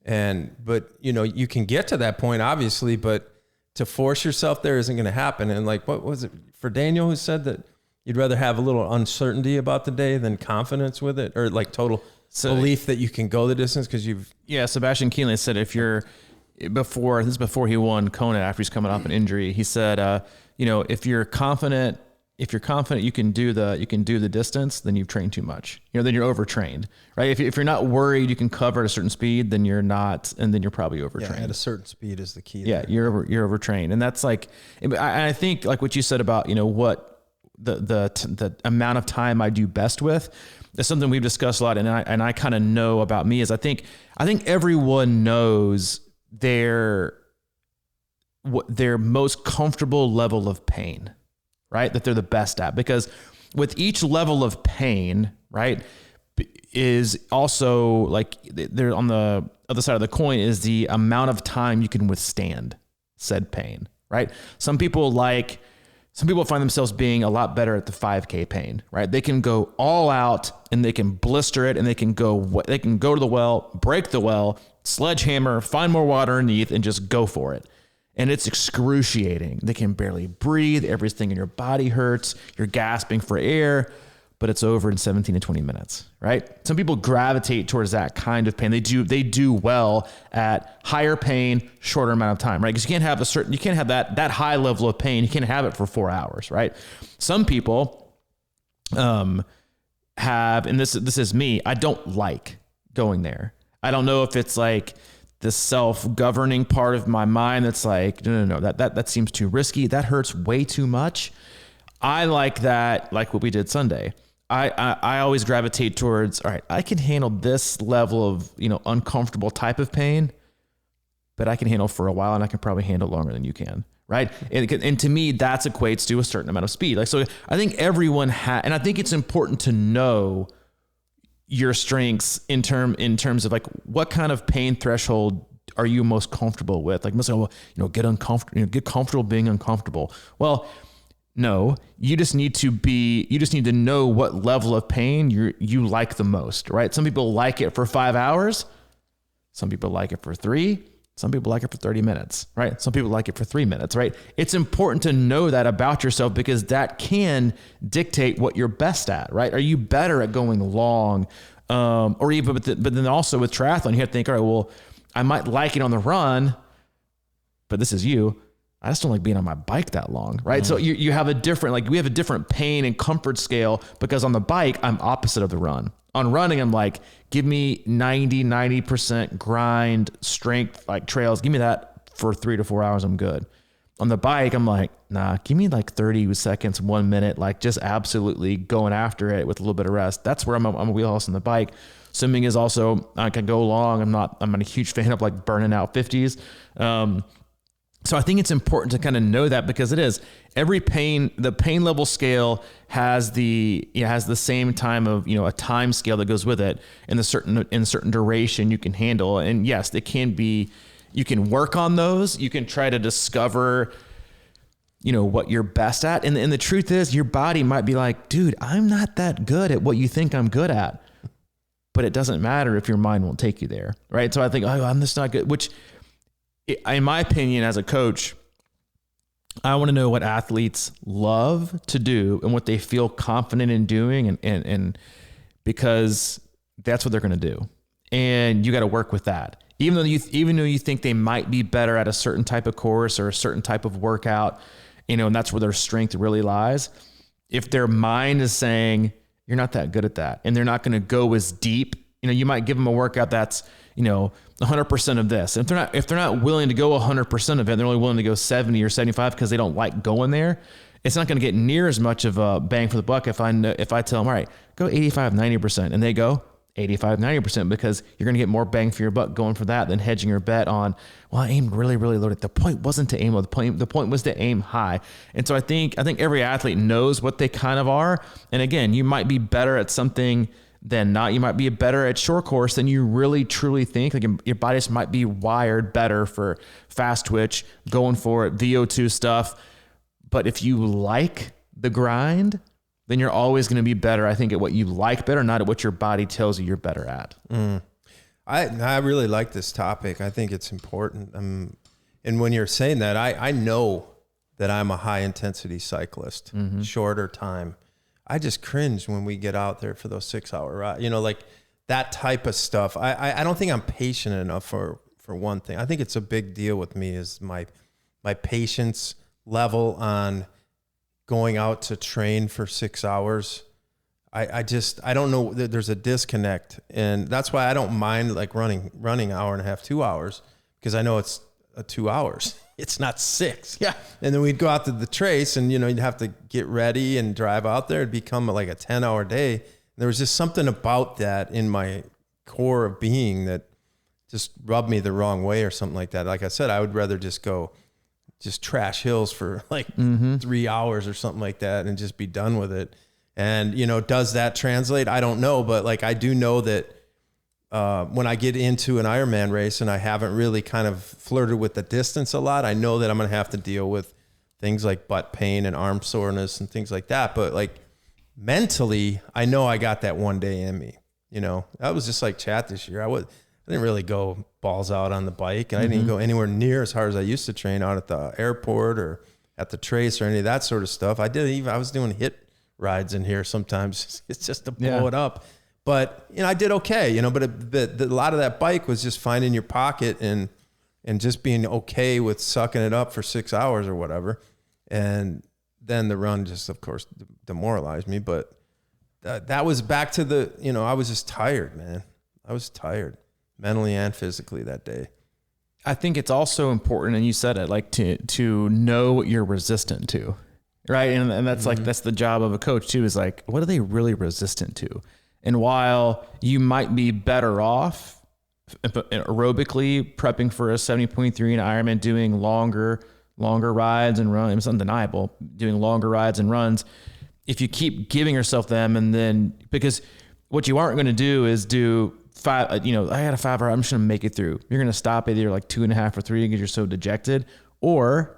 But you can get to that point, obviously, but to force yourself there isn't going to happen. And like, what was it for Daniel who said that you'd rather have a little uncertainty about the day than confidence with it, or like total belief that you can go the distance because you've. Yeah. Sebastian Kienle said before he won Kona after he's coming off an injury, he said, if you're confident you can do the distance, then you've trained too much. Then you're overtrained, right? If you're not worried you can cover at a certain speed, then you're not, and then you're probably overtrained. Yeah, at a certain speed is the key. Yeah, you're overtrained, and that's like, I think like what you said about what the amount of time I do best with is something we've discussed a lot, and I kind of know about me is I think everyone knows their most comfortable level of pain, right? That they're the best at, because with each level of pain, right, is also like they're on the other side of the coin is the amount of time you can withstand said pain, right? Some people find themselves being a lot better at the 5K pain, right? They can go all out and they can blister it, and they can go to the well, break the well, sledgehammer, find more water underneath, and just go for it. And it's excruciating. They can barely breathe. Everything in your body hurts. You're gasping for air, but it's over in 17 to 20 minutes, right? Some people gravitate towards that kind of pain. They do well at higher pain, shorter amount of time, right? Because you can't have that high level of pain. You can't have it for 4 hours, right? Some people have, and this is me, I don't like going there. I don't know if it's like the self-governing part of my mind that's like, no, that seems too risky. That hurts way too much. I like that, like what we did Sunday. I always gravitate towards, all right, I can handle this level of, uncomfortable type of pain, but I can handle for a while, and I can probably handle longer than you can, right? And to me, that equates to a certain amount of speed. Like, so I think everyone and I think it's important to know your strengths in terms of like, what kind of pain threshold are you most comfortable with? Like, most people, get uncomfortable, get comfortable being uncomfortable. Well, no, you just need to know what level of pain you like the most, right? Some people like it for 5 hours. Some people like it for 3. Some people like it for 30 minutes, right? Some people like it for 3 minutes, right? It's important to know that about yourself, because that can dictate what you're best at, right? Are you better at going long, Or even, but then also with triathlon, you have to think, all right, well, I might like it on the run, but this is you. I just don't like being on my bike that long, right? So you have a different, like we have a different pain and comfort scale, because on the bike, I'm opposite of the run. On running, I'm like, give me 90% grind, strength, like trails. Give me that for 3 to 4 hours. I'm good. On the bike, I'm like, nah, give me like 30 seconds, 1 minute, like just absolutely going after it with a little bit of rest. That's where I'm a wheelhouse on the bike. Swimming is also, I can go long. I'm not a huge fan of like burning out 50s. So I think it's important to kind of know that, because it is the pain level scale has the same time of, a time scale that goes with it, and in certain duration you can handle. And yes, it can be, you can work on those. You can try to discover, what you're best at. And the truth is, your body might be like, dude, I'm not that good at what you think I'm good at, but it doesn't matter if your mind won't take you there. Right. So I think, I'm just not good, which, in my opinion, as a coach, I want to know what athletes love to do and what they feel confident in doing. And because that's what they're going to do. And you got to work with that. Even though you think they might be better at a certain type of course or a certain type of workout, and that's where their strength really lies. If their mind is saying, you're not that good at that, and they're not going to go as deep, you might give them a workout that's, 100% of this. If they're not willing to go 100% of it, they're only willing to go 70 or 75 because they don't like going there. It's not going to get near as much of a bang for the buck if I tell them, all right, go 85, 90%, and they go 85, 90%, because you're going to get more bang for your buck going for that than hedging your bet on, well, I aimed really, really low. The point wasn't to aim low. The point was to aim high. And so I think every athlete knows what they kind of are. And again, you might be better at something than not. You might be better at short course than you really truly think. Like your body just might be wired better for fast twitch, going for it, VO2 stuff. But if you like the grind, then you're always going to be better, I think, at what you like better, not at what your body tells you you're better at. I really like this topic. I think it's important. And when you're saying that, I know that I'm a high intensity cyclist, shorter time. I just cringe when we get out there for those 6 hour rides, like that type of stuff. I don't think I'm patient enough for one thing. I think it's a big deal with me is my patience level on going out to train for 6 hours. I don't know, there's a disconnect, and that's why I don't mind like running hour and a half, 2 hours, because I know it's 2 hours. It's not 6. Yeah. And then we'd go out to the trace, and, you'd have to get ready and drive out there. It'd become like a 10-hour day. And there was just something about that in my core of being that just rubbed me the wrong way or something like that. Like I said, I would rather just go trash hills for like 3 hours or something like that and just be done with it. And, does that translate? I don't know. But like, I do know that when I get into an Ironman race and I haven't really kind of flirted with the distance a lot, I know that I'm going to have to deal with things like butt pain and arm soreness and things like that. But like mentally, I know I got that one day in me. That was just like chat this year. I didn't really go balls out on the bike, and I didn't go anywhere near as hard as I used to train out at the airport or at the trace or any of that sort of stuff. I was doing hit rides in here sometimes. It's just to blow it up. But, I did okay, but a lot of that bike was just finding your pocket and just being okay with sucking it up for 6 hours or whatever. And then the run just, of course, demoralized me. But that was back to I was just tired, man. I was tired mentally and physically that day. I think it's also important, and you said it, like to know what you're resistant to, right? And that's like, that's the job of a coach too, is like, what are they really resistant to? And while you might be better off aerobically prepping for a 70.3 in Ironman, doing longer rides and runs, it's undeniable, doing longer rides and runs, if you keep giving yourself them, and then, because what you aren't going to do is do 5, I got a 5 hour, I'm just going to make it through. You're going to stop either like 2.5 or 3 because you're so dejected, or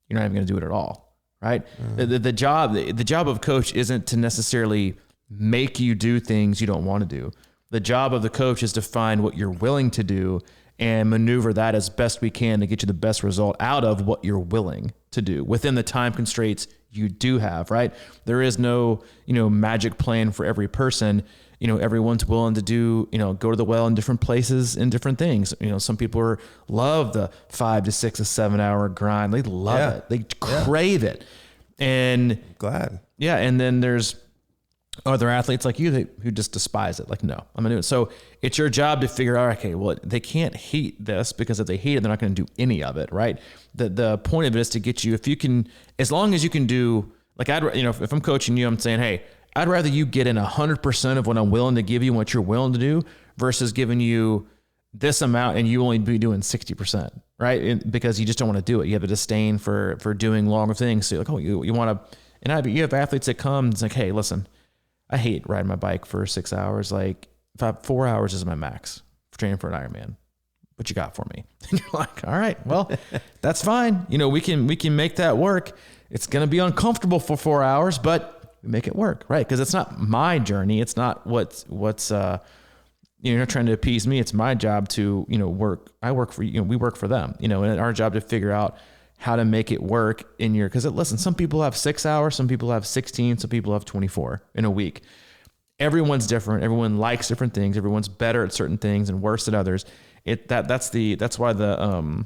you're not even going to do it at all. Right. The job of coach isn't to necessarily make you do things you don't want to do. The job of the coach is to find what you're willing to do and maneuver that as best we can to get you the best result out of what you're willing to do within the time constraints you do have, right? There is no, magic plan for every person. everyone's willing to do, go to the well in different places and different things. Some people love the 5 to 6 to 7 hour grind. They love it. They crave it. And glad. Yeah. And then there's other athletes like you who just despise it. Like, no, I'm gonna do it. So it's your job to figure out, okay, well, they can't hate this, because if they hate it, they're not going to do any of it. Right. The point of it is to get you, if you can, as long as you can do, like, if I'm coaching you, I'm saying, hey, I'd rather you get in 100% of what I'm willing to give you, what you're willing to do, versus giving you this amount and you only be doing 60%, right? Because you just don't want to do it. You have a disdain for doing longer things. So you're like, oh, you want to, and you have athletes that come, it's like, hey, listen, I hate riding my bike for 6 hours. Like 4 hours is my max for training for an Ironman. What you got for me? And you're like, all right, well, that's fine. We can make that work. It's going to be uncomfortable for 4 hours, but we make it work, right? Because it's not my journey. It's not what's you're not trying to appease me. It's my job to, work. I work for, we work for them, and our job to figure out how to make it work in your, because listen, some people have 6 hours, some people have 16, some people have 24 in a week. Everyone's different. Everyone likes different things. Everyone's better at certain things and worse at others. That's why the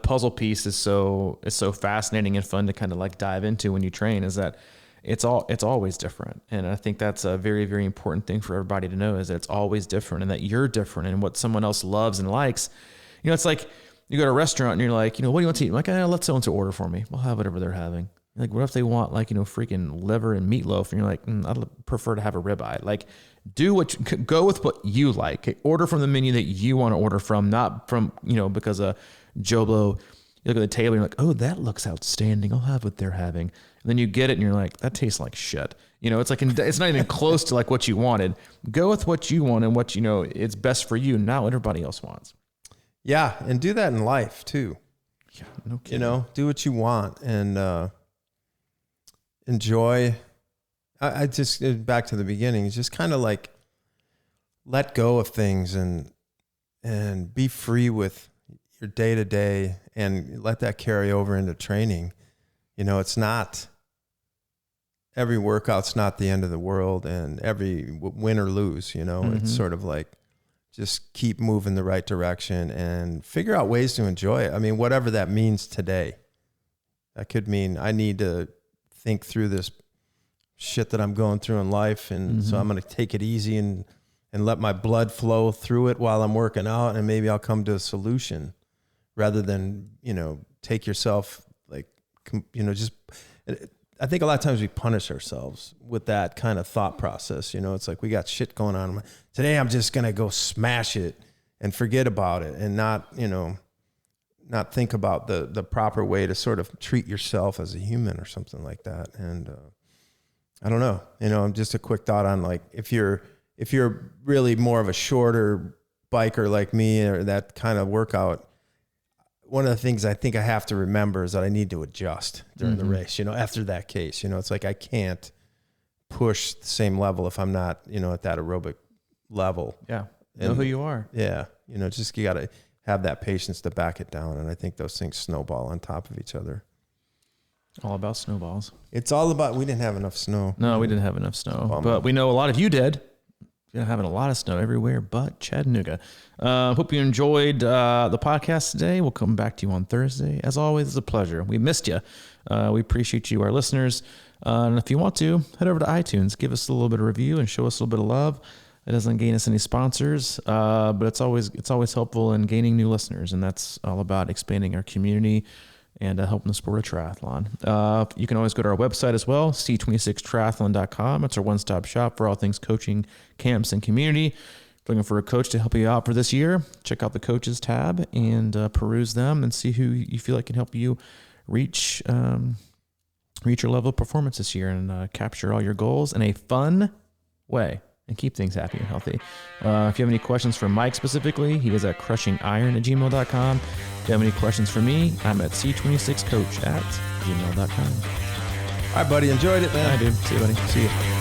puzzle piece is so fascinating and fun to kind of like dive into when you train, is that it's always different. And I think that's a very, very important thing for everybody to know, is that it's always different and that you're different, and what someone else loves and likes. It's like you go to a restaurant and you're like, what do you want to eat? I'm like, let so-and-so order for me. We'll have whatever they're having. Like, what if they want like, freaking liver and meatloaf? And you're like, I'd prefer to have a ribeye. Like, go with what you like. Okay? Order from the menu that you want to order from, not from, because Joe Blow, you look at the table and you're like, oh, that looks outstanding. I'll have what they're having. And then you get it and you're like, that tastes like shit. It's like, it's not even close to like what you wanted. Go with what you want and what, it's best for you, not what everybody else wants. Yeah. And do that in life too. Yeah. No kidding. Do what you want and, enjoy. I just, back to the beginning, just kind of like let go of things and be free with your day to day and let that carry over into training. It's not, every workout's not the end of the world, and every win or lose, it's sort of like, just keep moving the right direction and figure out ways to enjoy it. I mean, whatever that means today. That could mean I need to think through this shit that I'm going through in life. And so I'm going to take it easy and let my blood flow through it while I'm working out. And maybe I'll come to a solution rather than, take yourself like, just, I think a lot of times we punish ourselves with that kind of thought process. It's like, we got shit going on. Today I'm just going to go smash it and forget about it and not think about the proper way to sort of treat yourself as a human or something like that. And, I don't know, just a quick thought on like, if you're really more of a shorter biker like me or that kind of workout, one of the things I think I have to remember is that I need to adjust during the race, after that case, it's like, I can't push the same level if I'm not, at that aerobic level. Yeah. Know who you are. Yeah. Just, you got to have that patience to back it down. And I think those things snowball on top of each other. All about snowballs. It's all about, we didn't have enough snow. No, we didn't have enough snow, but we know a lot of you did. You're having a lot of snow everywhere but Chattanooga. Hope you enjoyed the podcast today. We'll come back to you on Thursday. As always, it's a pleasure. We missed you. We appreciate you, our listeners. And if you want to, head over to iTunes. Give us a little bit of review and show us a little bit of love. It doesn't gain us any sponsors, but it's always helpful in gaining new listeners. And that's all about expanding our community and helping the sport of triathlon. You can always go to our website as well, c26triathlon.com. It's our one-stop shop for all things coaching, camps, and community. If you're looking for a coach to help you out for this year, check out the coaches tab and peruse them and see who you feel like can help you reach your level of performance this year and capture all your goals in a fun way and keep things happy and healthy. If you have any questions for Mike specifically, he is at crushingiron@gmail.com. If you have any questions for me, I'm at c26coach@gmail.com. All right, buddy. Enjoyed it, man. I do. See you, buddy. See you.